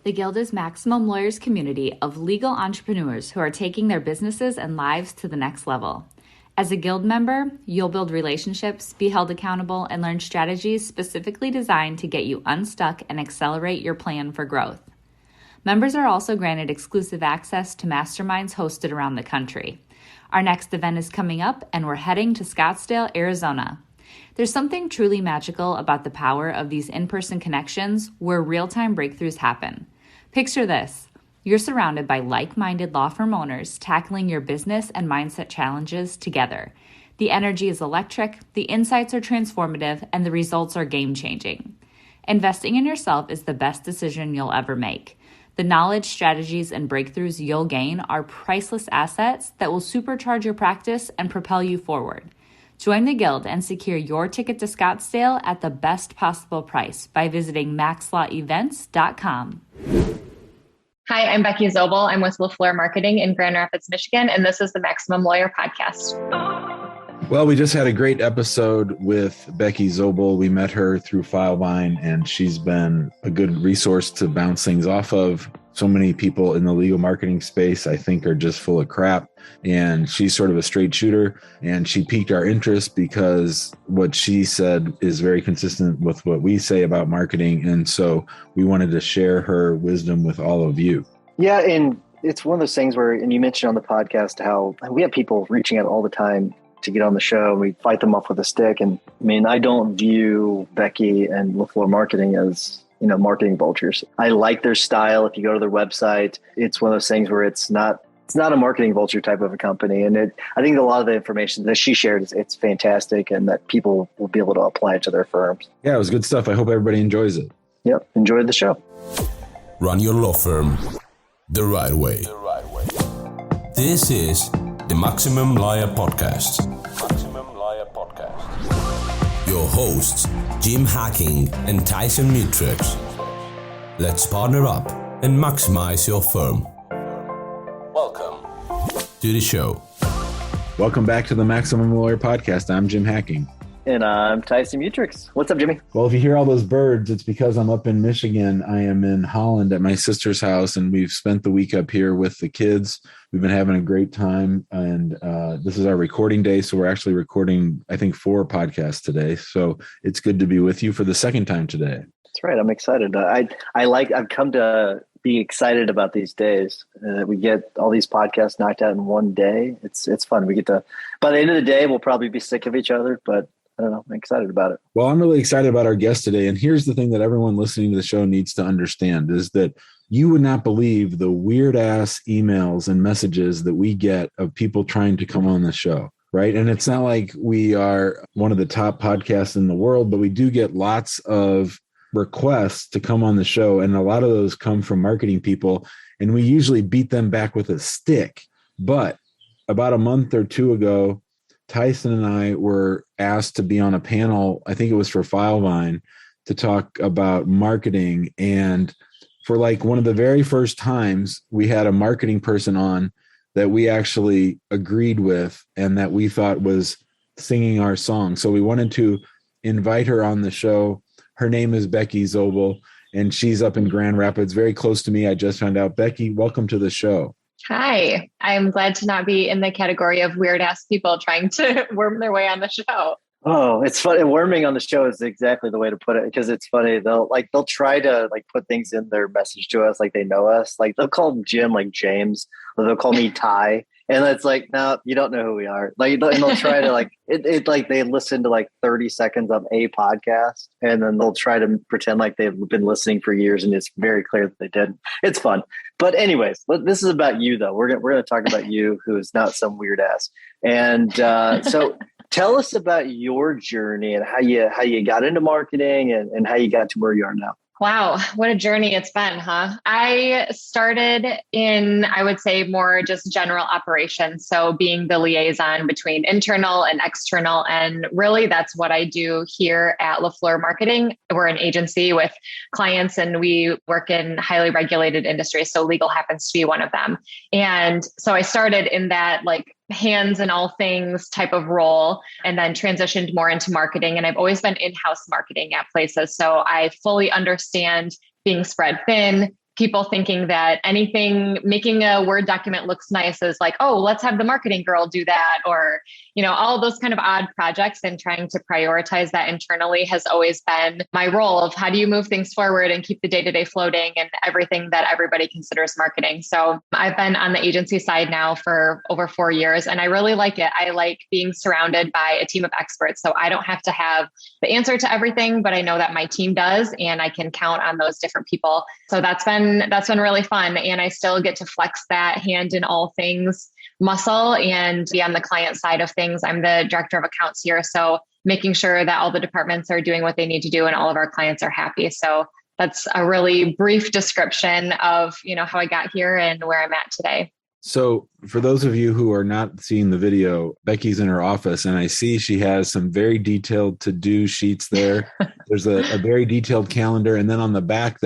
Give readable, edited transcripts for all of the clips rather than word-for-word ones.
The Guild is Maximum Lawyers' community of legal entrepreneurs who are taking their businesses and lives to the next level. As a Guild member, you'll build relationships, be held accountable, and learn strategies specifically designed to get you unstuck and accelerate your plan for growth. Members are also granted exclusive access to masterminds hosted around the country. Our next event is coming up, and we're heading to Scottsdale, Arizona. There's something truly magical about the power of these in-person connections where real-time breakthroughs happen. Picture this. You're surrounded by like-minded law firm owners tackling your business and mindset challenges together. The energy is electric, the insights are transformative, and the results are game-changing. Investing in yourself is the best decision you'll ever make. The knowledge, strategies, and breakthroughs you'll gain are priceless assets that will supercharge your practice and propel you forward. Join the Guild and secure your ticket to Scottsdale at the best possible price by visiting maxlawevents.com. Hi, I'm Becky Zobl. I'm with LaFleur Marketing in Grand Rapids, Michigan, and this is the Maximum Lawyer Podcast. Well, we just had a great episode with Becky Zobl. We met her through Filevine, and she's been a good resource to bounce things off of. So many people in the legal marketing space, I think, are just full of crap. And she's sort of a straight shooter. And she piqued our interest because what she said is very consistent with what we say about marketing. And so we wanted to share her wisdom with all of you. Yeah. And it's one of those things where, and you mentioned on the podcast how we have people reaching out all the time to get on the show. We fight them off with a stick. And I mean, I don't view Becky and LaFleur Marketing as marketing vultures. I like their style. If you go to their website, it's one of those things where it's not a marketing vulture type of a company. And I think a lot of the information that she shared it's fantastic and that people will be able to apply it to their firms. Yeah, it was good stuff. I hope everybody enjoys it. Yep. Enjoyed the show. Run your law firm the right way. This is the Maximum Lawyer Podcast. Your hosts, Jim Hacking and Tyson Mutrux. Let's partner up and maximize your firm. Welcome to the show. Welcome back to the Maximum Lawyer Podcast. I'm Jim Hacking. And I'm Tyson Mutrux. What's up, Jimmy? Well, if you hear all those birds, it's because I'm up in Michigan. I am in Holland at my sister's house, and we've spent the week up here with the kids. We've been having a great time, and this is our recording day, so we're actually recording, I think, 4 podcasts today. So it's good to be with you for the second time today. That's right. I'm excited. I've come to be excited about these days. We get all these podcasts knocked out in one day. It's fun. We get to, by the end of the day, we'll probably be sick of each other, but I don't know. I'm excited about it. Well, I'm really excited about our guest today. And here's the thing that everyone listening to the show needs to understand is that you would not believe the weird ass emails and messages that we get of people trying to come on the show, right? And it's not like we are one of the top podcasts in the world, but we do get lots of requests to come on the show. And a lot of those come from marketing people. And we usually beat them back with a stick. But about a month or 2 ago, Tyson and I were asked to be on a panel, I think it was for Filevine, to talk about marketing. And for like one of the very first times, we had a marketing person on that we actually agreed with and that we thought was singing our song. So we wanted to invite her on the show. Her name is Becky Zobl, and she's up in Grand Rapids, very close to me. I just found out. Becky, welcome to the show. Hi, I'm glad to not be in the category of weird ass people trying to worm their way on the show. Oh, it's funny. Worming on the show is exactly the way to put it, because it's funny. They'll try to put things in their message to us like they know us. Like they'll call Jim like James, or they'll call me Ty. And it's like, no, you don't know who we are. And they'll try to they listen to 30 seconds of a podcast, and then they'll try to pretend like they've been listening for years, and it's very clear that they didn't. It's fun. But anyways, this is about you though. We're going to talk about you, who is not some weird ass. And so tell us about your journey and how you got into marketing and how you got to where you are now. Wow, what a journey it's been, huh? I started in, I would say, more just general operations. So being the liaison between internal and external. And really, that's what I do here at LaFleur Marketing. We're an agency with clients, and we work in highly regulated industries. So legal happens to be one of them. And so I started in that hands in all things type of role, and then transitioned more into marketing. And I've always been in-house marketing at places. So I fully understand being spread thin, people thinking that anything making a Word document looks nice is like, oh, let's have the marketing girl do that, or, all those kind of odd projects, and trying to prioritize that internally has always been my role of how do you move things forward and keep the day-to-day floating and everything that everybody considers marketing. So I've been on the agency side now for over 4 years, and I really like it. I like being surrounded by a team of experts. So I don't have to have the answer to everything, but I know that my team does, and I can count on those different people. So that's been really fun. And I still get to flex that hand in all things muscle and be on the client side of things. I'm the director of accounts here. So making sure that all the departments are doing what they need to do and all of our clients are happy. So that's a really brief description of, how I got here and where I'm at today. So for those of you who are not seeing the video, Becky's in her office and I see she has some very detailed to-do sheets there. There's a very detailed calendar. And then on the back,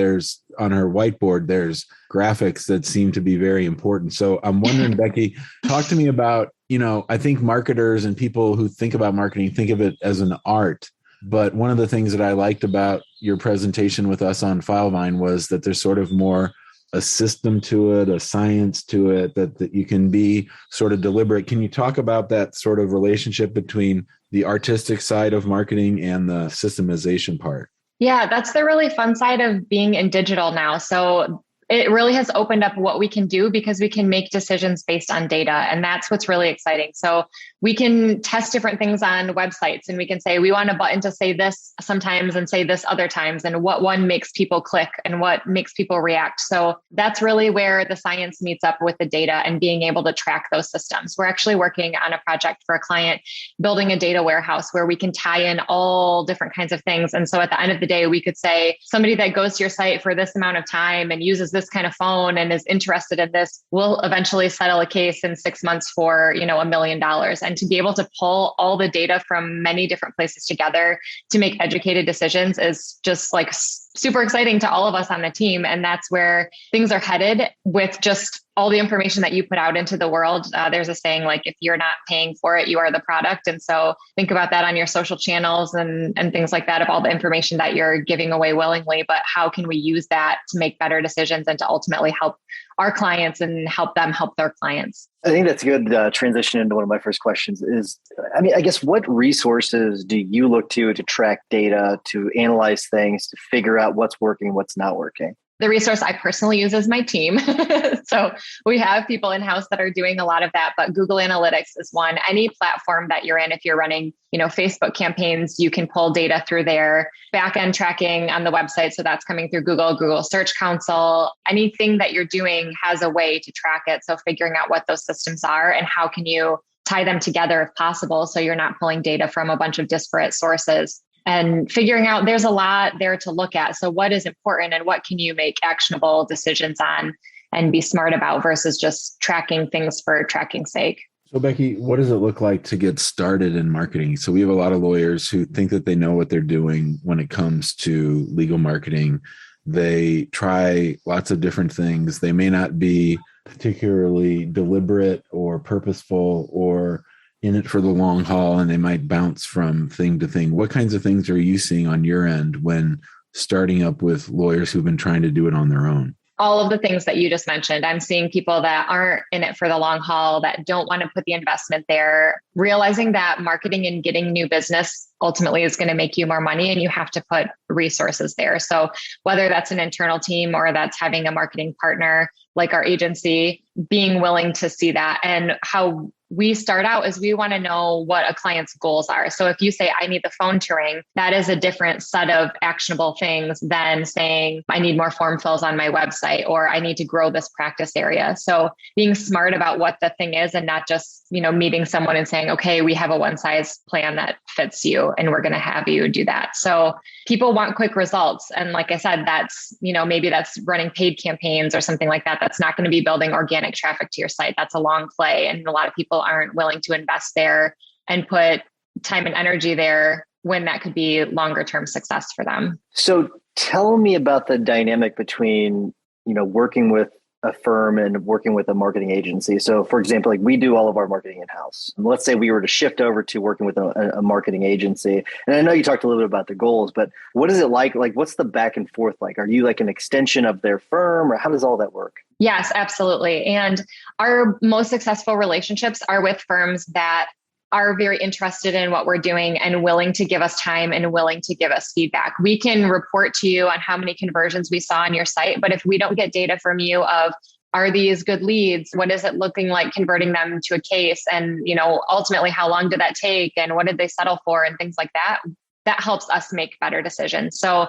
on her whiteboard, there's graphics that seem to be very important. So I'm wondering, Becky, talk to me about, I think marketers and people who think about marketing think of it as an art. But one of the things that I liked about your presentation with us on Filevine was that there's sort of more a system to it, a science to it, that you can be sort of deliberate. Can you talk about that sort of relationship between the artistic side of marketing and the systemization part? Yeah, that's the really fun side of being in digital now. So it really has opened up what we can do because we can make decisions based on data. And that's what's really exciting. So we can test different things on websites, and we can say, we want a button to say this sometimes and say this other times, and what one makes people click and what makes people react. So that's really where the science meets up with the data and being able to track those systems. We're actually working on a project for a client, building a data warehouse where we can tie in all different kinds of things. And so at the end of the day, we could say somebody that goes to your site for this amount of time and uses this kind of phone and is interested in this will eventually settle a case in 6 months for, $1 million. And to be able to pull all the data from many different places together to make educated decisions is just like super exciting to all of us on the team. And that's where things are headed with just all the information that you put out into the world. There's a saying like, if you're not paying for it, you are the product. And so think about that on your social channels and things like that, of all the information that you're giving away willingly, but how can we use that to make better decisions and to ultimately help our clients and help them help their clients? I think that's a good transition into one of my first questions is, I guess, what resources do you look to track data, to analyze things, to figure out what's working, what's not working? The resource I personally use is my team. So we have people in-house that are doing a lot of that, but Google Analytics is one. Any platform that you're in, if you're running, Facebook campaigns, you can pull data through their back-end tracking on the website. So that's coming through Google Search Console. Anything that you're doing has a way to track it. So figuring out what those systems are and how can you tie them together if possible, so you're not pulling data from a bunch of disparate sources. And figuring out there's a lot there to look at. So what is important and what can you make actionable decisions on and be smart about versus just tracking things for tracking's sake? So Becky, what does it look like to get started in marketing? So we have a lot of lawyers who think that they know what they're doing when it comes to legal marketing. They try lots of different things. They may not be particularly deliberate or purposeful or in it for the long haul, and they might bounce from thing to thing. What kinds of things are you seeing on your end when starting up with lawyers who've been trying to do it on their own? All of the things that you just mentioned. I'm seeing people that aren't in it for the long haul, that don't want to put the investment there, realizing that marketing and getting new business ultimately is going to make you more money and you have to put resources there. So whether that's an internal team or that's having a marketing partner like our agency, being willing to see that. And how we start out is we want to know what a client's goals are. So if you say, I need the phone to ring, that is a different set of actionable things than saying, I need more form fills on my website, or I need to grow this practice area. So being smart about what the thing is and not just, meeting someone and saying, okay, we have a one size plan that fits you and we're going to have you do that. So people want quick results. And like I said, that's, maybe that's running paid campaigns or something like that. That's not going to be building organic traffic to your site. That's a long play. And a lot of people aren't willing to invest there and put time and energy there when that could be longer term success for them. So tell me about the dynamic between, working with a firm and working with a marketing agency. So for example, like we do all of our marketing in-house. Let's say we were to shift over to working with a marketing agency. And I know you talked a little bit about the goals, but what is it like? Like, what's the back and forth like? Are you like an extension of their firm, or how does all that work? Yes, absolutely. And our most successful relationships are with firms that are very interested in what we're doing and willing to give us time and willing to give us feedback. We can report to you on how many conversions we saw on your site, but if we don't get data from you of, are these good leads? What is it looking like converting them to a case? And, ultimately, how long did that take? And what did they settle for? And things like that, that helps us make better decisions. So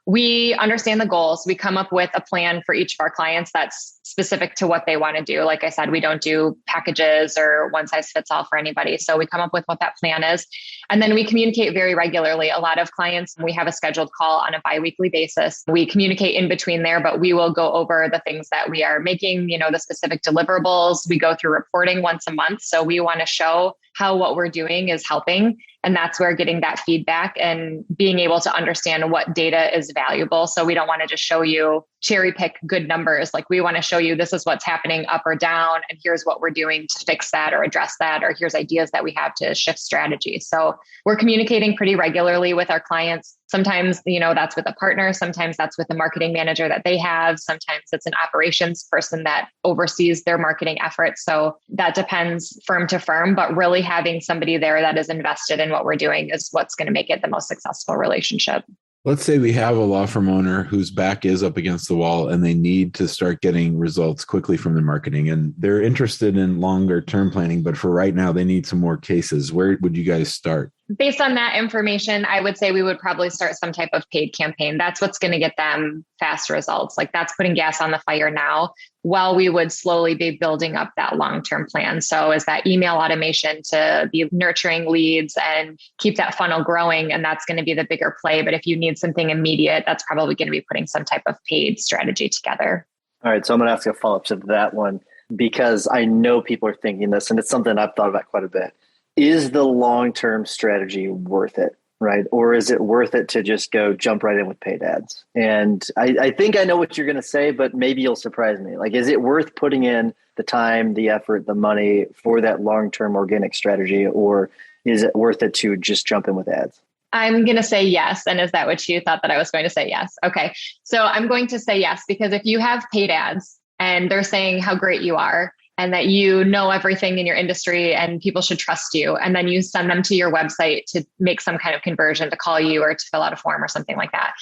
we understand the goals. We come up with a plan for each of our clients that's specific to what they want to do. Like I said, we don't do packages or one size fits all for anybody. So we come up with what that plan is. And then we communicate very regularly. A lot of clients, we have a scheduled call on a biweekly basis. We communicate in between there, but we will go over the things that we are making, the specific deliverables. We go through reporting once a month. So we want to show how what we're doing is helping. And that's where getting that feedback and being able to understand what data is valuable. So we don't want to just show you cherry pick good numbers. Like we want to show you this is what's happening up or down, and here's what we're doing to fix that or address that, or here's ideas that we have to shift strategy. So we're communicating pretty regularly with our clients. Sometimes, that's with a partner. Sometimes that's with a marketing manager that they have. Sometimes it's an operations person that oversees their marketing efforts. So that depends firm to firm, but really having somebody there that is invested in what we're doing is what's going to make it the most successful relationship. Let's say we have a law firm owner whose back is up against the wall and they need to start getting results quickly from their marketing, and they're interested in longer term planning, but for right now, they need some more cases. Where would you guys start? Based on that information, I would say we would probably start some type of paid campaign. That's what's going to get them fast results. Like that's putting gas on the fire now, while we would slowly be building up that long-term plan. So is that email automation to be nurturing leads and keep that funnel growing. And that's going to be the bigger play. But if you need something immediate, that's probably going to be putting some type of paid strategy together. All right. So I'm going to ask a follow-up to that one, because I know people are thinking this, and it's something I've thought about quite a bit. Is the long-term strategy worth it, right? Or is it worth it to just go jump right in with paid ads? And I think I know what you're going to say, but maybe you'll surprise me. Like, is it worth putting in the time, the effort, the money for that long-term organic strategy? Or is it worth it to just jump in with ads? I'm going to say yes. And is that what you thought that I was going to say yes? Okay. So I'm going to say yes, because if you have paid ads and they're saying how great you are, and that you know everything in your industry and people should trust you, and then you send them to your website to make some kind of conversion, to call you or to fill out a form or something like that,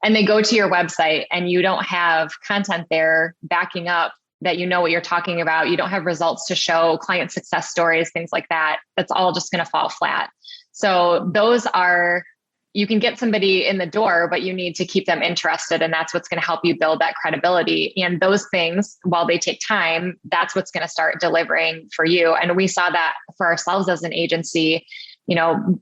and they go to your website and you don't have content there backing up that you know what you're talking about, you don't have results to show, client success stories, things like that, that's all just going to fall flat. So those are, you can get somebody in the door, but you need to keep them interested. And that's what's going to help you build that credibility. And those things, while they take time, that's what's going to start delivering for you. And we saw that for ourselves as an agency,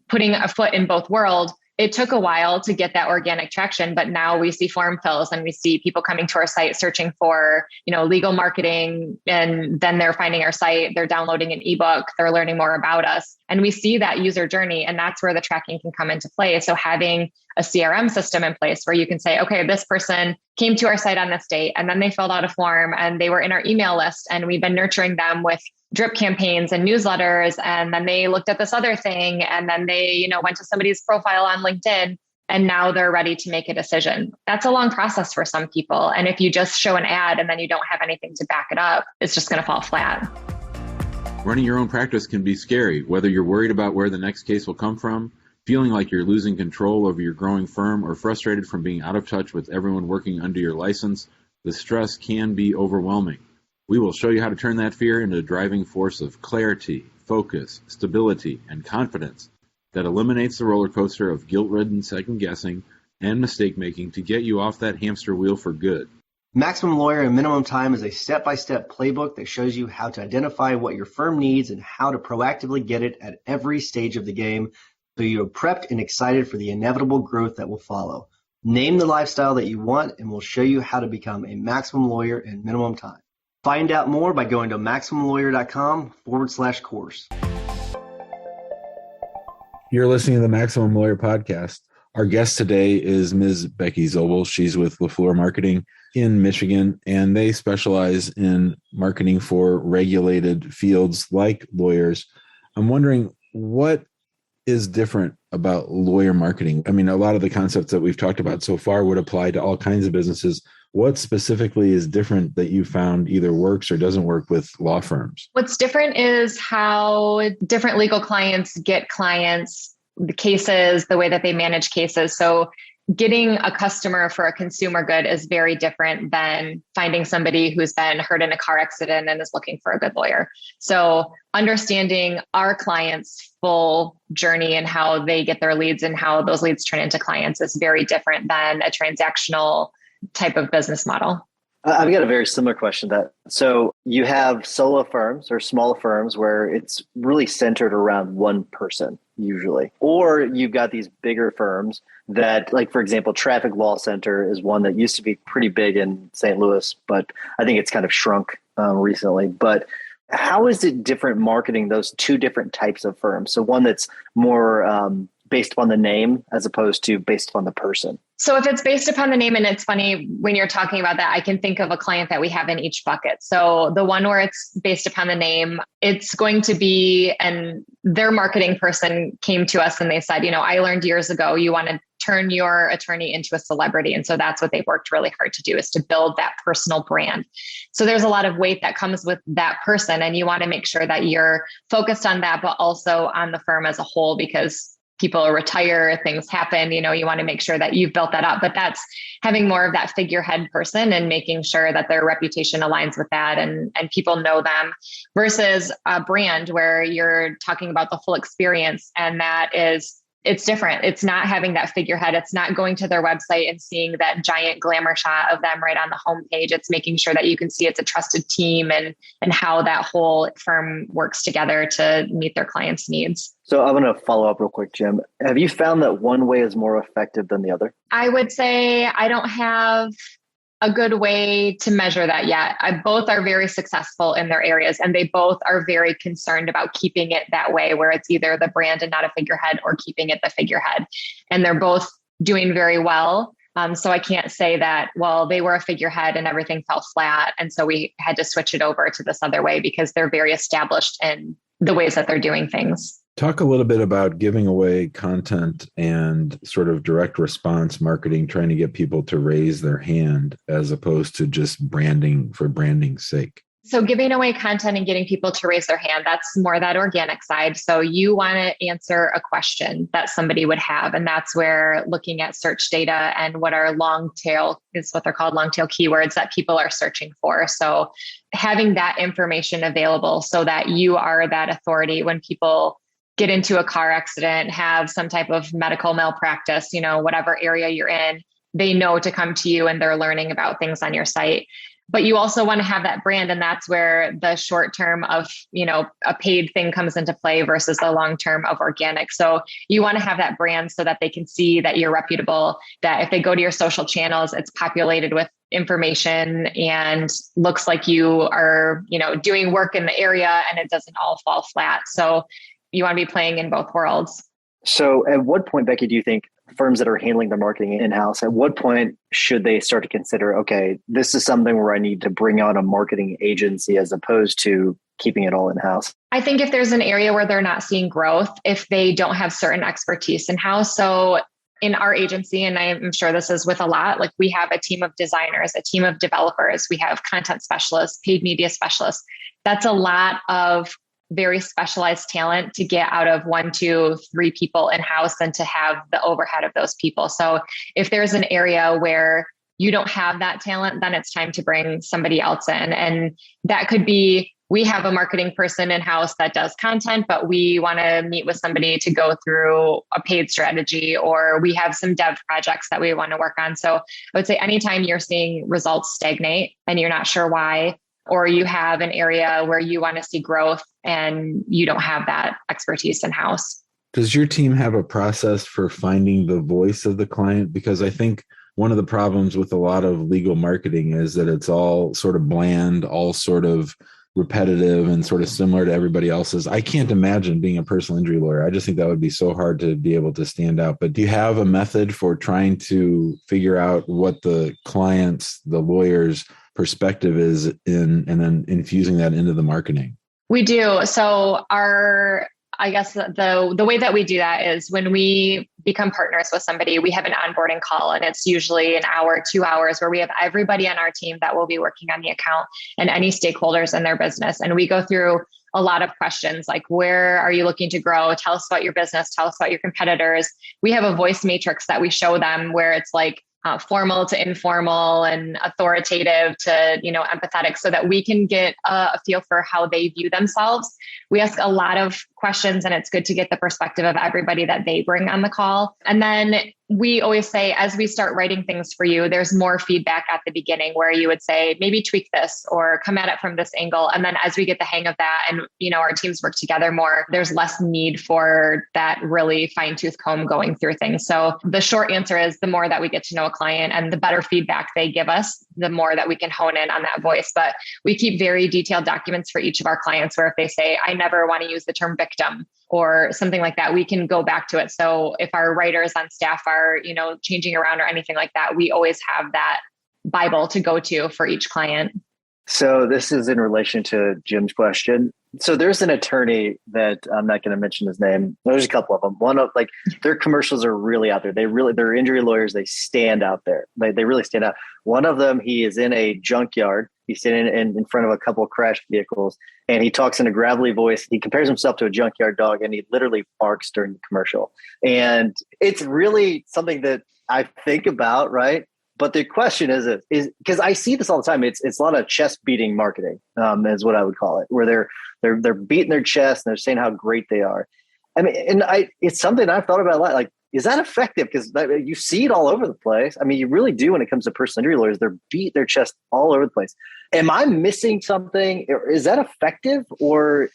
putting a foot in both worlds. It took a while to get that organic traction, but now we see form fills and we see people coming to our site searching for, legal marketing. And then they're finding our site, they're downloading an ebook, they're learning more about us. And we see that user journey, and that's where the tracking can come into play. So having a CRM system in place where you can say, okay, this person came to our site on this date, and then they filled out a form and they were in our email list, and we've been nurturing them with drip campaigns and newsletters. And then they looked at this other thing, and then they, went to somebody's profile on LinkedIn, and now they're ready to make a decision. That's a long process for some people. And if you just show an ad and then you don't have anything to back it up, it's just going to fall flat. Running your own practice can be scary, whether you're worried about where the next case will come from, feeling like you're losing control over your growing firm, or frustrated from being out of touch with everyone working under your license. The stress can be overwhelming. We will show you how to turn that fear into a driving force of clarity, focus, stability, and confidence that eliminates the roller coaster of guilt-ridden second-guessing and mistake-making to get you off that hamster wheel for good. Maximum Lawyer in Minimum Time is a step-by-step playbook that shows you how to identify what your firm needs and how to proactively get it at every stage of the game, so you're prepped and excited for the inevitable growth that will follow. Name the lifestyle that you want, and we'll show you how to become a Maximum Lawyer in minimum time. Find out more by going to MaximumLawyer.com/course. You're listening to the Maximum Lawyer podcast. Our guest today is Ms. Becky Zobl. She's with LaFleur Marketing in Michigan, and they specialize in marketing for regulated fields like lawyers. I'm wondering, what is different about lawyer marketing? I mean, a lot of the concepts that we've talked about so far would apply to all kinds of businesses. What specifically is different that you found either works or doesn't work with law firms? What's different is how different legal clients get clients, the cases, the way that they manage cases. So getting a customer for a consumer good is very different than finding somebody who's been hurt in a car accident and is looking for a good lawyer. So understanding our clients' full journey and how they get their leads and how those leads turn into clients is very different than a transactional type of business model. I've got a very similar question to that. So you have solo firms or small firms where it's really centered around one person usually, or you've got these bigger firms that, like, for example, Traffic Law Center is one that used to be pretty big in St. Louis, but I think it's kind of shrunk recently. But how is it different marketing those two different types of firms? So one that's more based upon the name as opposed to based upon the person. So if it's based upon the name, and it's funny when you're talking about that, I can think of a client that we have in each bucket. So the one where it's based upon the name, it's going to be, and their marketing person came to us and they said, I learned years ago, you want to turn your attorney into a celebrity. And so that's what they've worked really hard to do, is to build that personal brand. So there's a lot of weight that comes with that person. And you want to make sure that you're focused on that, but also on the firm as a whole, because people retire, things happen, you want to make sure that you've built that up. But that's having more of that figurehead person and making sure that their reputation aligns with that and people know them, versus a brand where you're talking about the full experience. And it's different. It's not having that figurehead. It's not going to their website and seeing that giant glamour shot of them right on the homepage. It's making sure that you can see it's a trusted team and how that whole firm works together to meet their clients' needs. So I'm going to follow up real quick, Jim. Have you found that one way is more effective than the other? I would say I don't have a good way to measure that yet. Both are very successful in their areas, and they both are very concerned about keeping it that way, where it's either the brand and not a figurehead, or keeping it the figurehead. And they're both doing very well. So I can't say that, well, they were a figurehead and everything fell flat, and so we had to switch it over to this other way, because they're very established in the ways that they're doing things. Talk a little bit about giving away content and sort of direct response marketing, trying to get people to raise their hand as opposed to just branding for branding's sake. So giving away content and getting people to raise their hand, that's more that organic side. So you want to answer a question that somebody would have. And that's where looking at search data and what are long tail is what they're called long tail keywords that people are searching for. So having that information available so that you are that authority when people get into a car accident, have some type of medical malpractice, whatever area you're in, they know to come to you and they're learning about things on your site. But you also want to have that brand. And that's where the short term of, a paid thing comes into play versus the long term of organic. So you want to have that brand so that they can see that you're reputable, that if they go to your social channels, it's populated with information and looks like you are, doing work in the area and it doesn't all fall flat. So you want to be playing in both worlds. So at what point, Becky, do you think firms that are handling their marketing in-house, at what point should they start to consider, okay, this is something where I need to bring on a marketing agency as opposed to keeping it all in-house? I think if there's an area where they're not seeing growth, if they don't have certain expertise in-house. So in our agency, and I'm sure this is with a lot, like we have a team of designers, a team of developers, we have content specialists, paid media specialists. That's a lot of very specialized talent to get out of 1, 2, 3 people in-house and to have the overhead of those people. So if there's an area where you don't have that talent, then it's time to bring somebody else in. And that could be, we have a marketing person in-house that does content, but we want to meet with somebody to go through a paid strategy, or we have some dev projects that we want to work on. So I would say anytime you're seeing results stagnate and you're not sure why, or you have an area where you want to see growth and you don't have that expertise in-house. Does your team have a process for finding the voice of the client? Because I think one of the problems with a lot of legal marketing is that it's all sort of bland, all sort of repetitive and sort of similar to everybody else's. I can't imagine being a personal injury lawyer. I just think that would be so hard to be able to stand out. But do you have a method for trying to figure out what the client's, the lawyer's perspective is and then infusing that into the marketing? We do. So I guess the way that we do that is when we become partners with somebody, we have an onboarding call, and it's usually an hour, 2 hours, where we have everybody on our team that will be working on the account and any stakeholders in their business. And we go through a lot of questions like, where are you looking to grow? Tell us about your business. Tell us about your competitors. We have a voice matrix that we show them where it's like formal to informal and authoritative to, empathetic, so that we can get a feel for how they view themselves. We ask a lot of questions, and it's good to get the perspective of everybody that they bring on the call. And then we always say, as we start writing things for you, there's more feedback at the beginning where you would say, maybe tweak this or come at it from this angle. And then as we get the hang of that and, our teams work together more, there's less need for that really fine tooth comb going through things. So the short answer is the more that we get to know a client and the better feedback they give us, the more that we can hone in on that voice. But we keep very detailed documents for each of our clients where if they say, I never want to use the term victim or something like that, we can go back to it. So if our writers on staff are, changing around or anything like that, we always have that Bible to go to for each client. So this is in relation to Jim's question. So there's an attorney that I'm not going to mention his name. There's a couple of them. One of their commercials are really out there. They're injury lawyers. They stand out there. They really stand out. One of them, he is in a junkyard. He's sitting in front of a couple of crashed vehicles, and he talks in a gravelly voice. He compares himself to a junkyard dog, and he literally barks during the commercial. And it's really something that I think about, right? But the question is because I see this all the time. It's a lot of chest beating marketing, is what I would call it, where they're beating their chest and they're saying how great they are. I mean, it's something I've thought about a lot. Like, is that effective? Because you see it all over the place. I mean, you really do when it comes to personal injury lawyers. They're beating their chest all over the place. Am I missing something? Is that effective? Or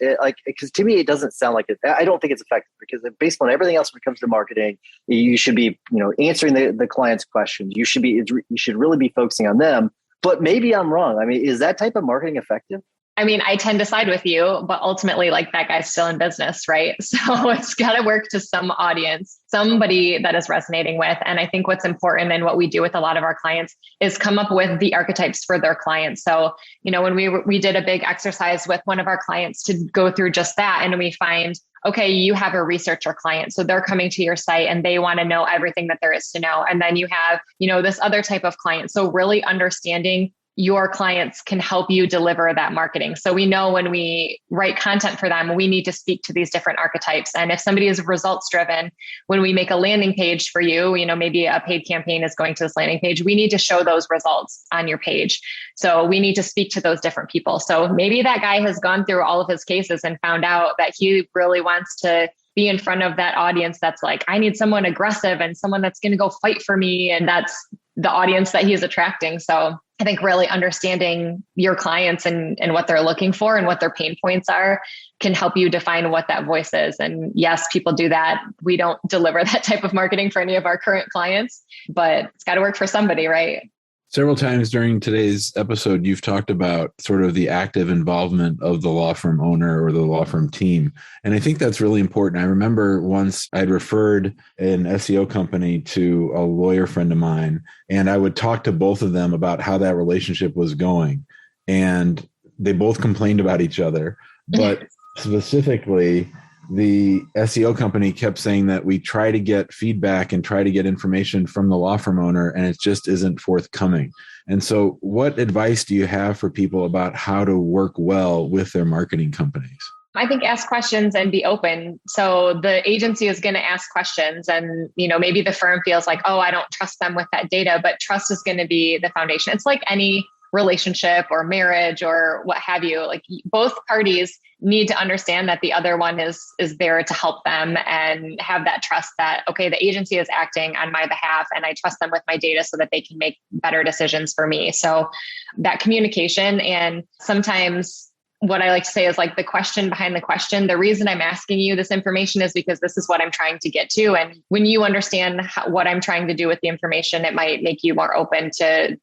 because to me, it doesn't sound like it. I don't think it's effective because based on everything else when it comes to marketing, you should be, answering the client's questions. You should really be focusing on them. But maybe I'm wrong. I mean, is that type of marketing effective? I mean, I tend to side with you, but ultimately, that guy's still in business, right? So it's got to work to some audience, somebody that is resonating with. And I think what's important and what we do with a lot of our clients is come up with the archetypes for their clients. So, when we did a big exercise with one of our clients to go through just that, and we find, okay, you have a researcher client. So they're coming to your site and they want to know everything that there is to know. And then you have, this other type of client. So really understanding your clients can help you deliver that marketing. So we know when we write content for them, we need to speak to these different archetypes. And if somebody is results driven, when we make a landing page for you, maybe a paid campaign is going to this landing page, we need to show those results on your page. So we need to speak to those different people. So maybe that guy has gone through all of his cases and found out that he really wants to be in front of that audience that's like, I need someone aggressive and someone that's going to go fight for me. And that's the audience that he's attracting. So I think really understanding your clients and what they're looking for and what their pain points are can help you define what that voice is. And yes, people do that. We don't deliver that type of marketing for any of our current clients, but it's got to work for somebody, right? Several times during today's episode, you've talked about sort of the active involvement of the law firm owner or the law firm team. And I think that's really important. I remember once I'd referred an SEO company to a lawyer friend of mine, and I would talk to both of them about how that relationship was going. And they both complained about each other, but specifically, the SEO company kept saying that we try to get feedback and try to get information from the law firm owner, and it just isn't forthcoming. And so what advice do you have for people about how to work well with their marketing companies? I think ask questions and be open. So the agency is going to ask questions and, maybe the firm feels like, oh, I don't trust them with that data, but trust is going to be the foundation. It's like any relationship or marriage or what have you. Like both parties need to understand that the other one is there to help them and have that trust that, okay, the agency is acting on my behalf and I trust them with my data so that they can make better decisions for me. So that communication, and sometimes what I like to say is like the question behind the question. The reason I'm asking you this information is because this is what I'm trying to get to. And when you understand what I'm trying to do with the information, it might make you more open to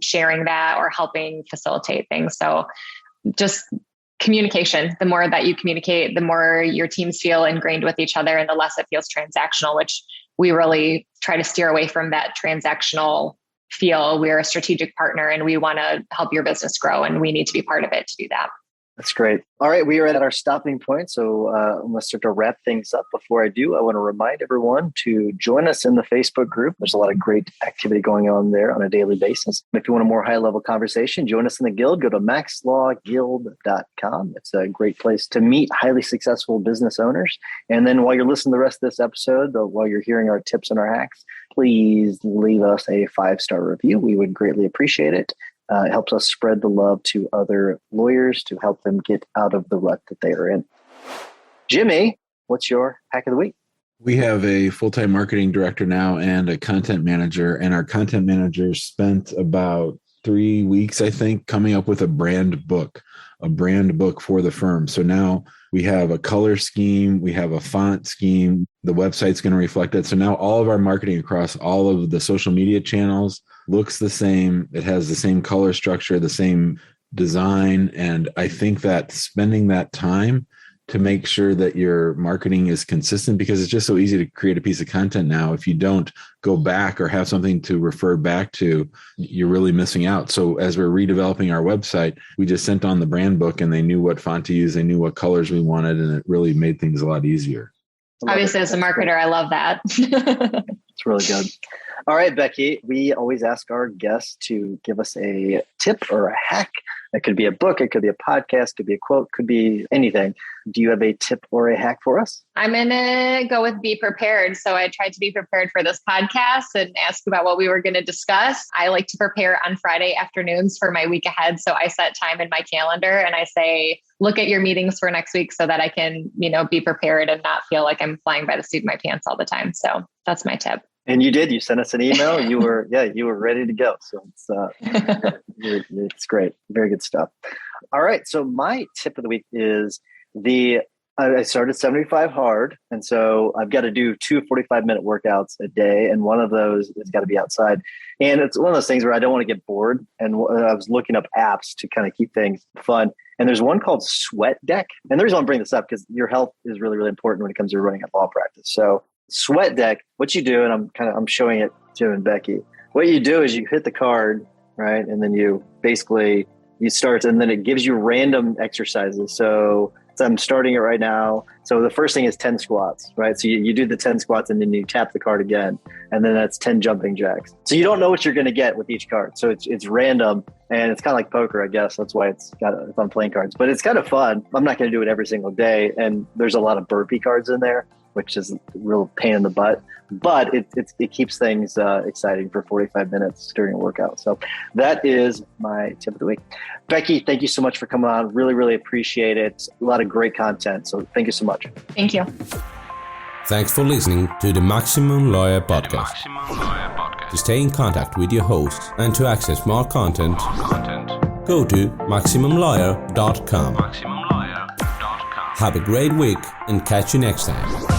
sharing that or helping facilitate things. So just communication. The more that you communicate, the more your teams feel ingrained with each other and the less it feels transactional, which we really try to steer away from that transactional feel. We're a strategic partner and we want to help your business grow, and we need to be part of it to do that. That's great. All right, we are at our stopping point. So I'm going to start to wrap things up. Before I do, I want to remind everyone to join us in the Facebook group. There's a lot of great activity going on there on a daily basis. If you want a more high-level conversation, join us in the guild. Go to maxlawguild.com. It's a great place to meet highly successful business owners. And then while you're listening to the rest of this episode, while you're hearing our tips and our hacks, please leave us a 5-star review. We would greatly appreciate it. It helps us spread the love to other lawyers to help them get out of the rut that they are in. Jimmy, what's your hack of the week? We have a full-time marketing director now and a content manager, and our content manager spent about 3 weeks, I think, coming up with a brand book for the firm. So now we have a color scheme, we have a font scheme, the website's going to reflect it. So now all of our marketing across all of the social media channels looks the same. It has the same color structure, the same design. And I think that spending that time to make sure that your marketing is consistent, because it's just so easy to create a piece of content now. If you don't go back or have something to refer back to, you're really missing out. So as we're redeveloping our website, we just sent on the brand book and they knew what font to use. They knew what colors we wanted, and it really made things a lot easier. Obviously, as a marketer, I love that. It's really good. All right, Becky, we always ask our guests to give us a tip or a hack. It could be a book, it could be a podcast, it could be a quote, could be anything. Do you have a tip or a hack for us? I'm going to go with be prepared. So I tried to be prepared for this podcast and ask about what we were going to discuss. I like to prepare on Friday afternoons for my week ahead. So I set time in my calendar and I say, look at your meetings for next week so that I can, be prepared and not feel like I'm flying by the seat of my pants all the time. So that's my tip. And you did. You sent us an email. You were ready to go. So it's great. Very good stuff. All right. So my tip of the week is I started 75 hard. And so I've got to do 2 45-minute workouts a day. And one of those has got to be outside. And it's one of those things where I don't want to get bored. And I was looking up apps to kind of keep things fun. And there's one called Sweat Deck. And the reason I'm bringing this up because your health is really, really important when it comes to running a law practice. So Sweat Deck, what you do, and I'm showing it to Jim and Becky. What you do is you hit the card, right? And then you start, and then it gives you random exercises. So I'm starting it right now. So the first thing is 10 squats, right? So you do the 10 squats and then you tap the card again. And then that's 10 jumping jacks. So you don't know what you're going to get with each card. So it's random, and it's kind of like poker, I guess. That's why it's on playing cards, but it's kind of fun. I'm not going to do it every single day. And there's a lot of burpee cards in there, which is a real pain in the butt, but it keeps things exciting for 45 minutes during a workout. So that is my tip of the week. Becky, thank you so much for coming on. Really, really appreciate it. A lot of great content. So thank you so much. Thank you. Thanks for listening to the Maximum Lawyer Podcast. To stay in contact with your host and to access more content, go to MaximumLawyer.com. Have a great week and catch you next time.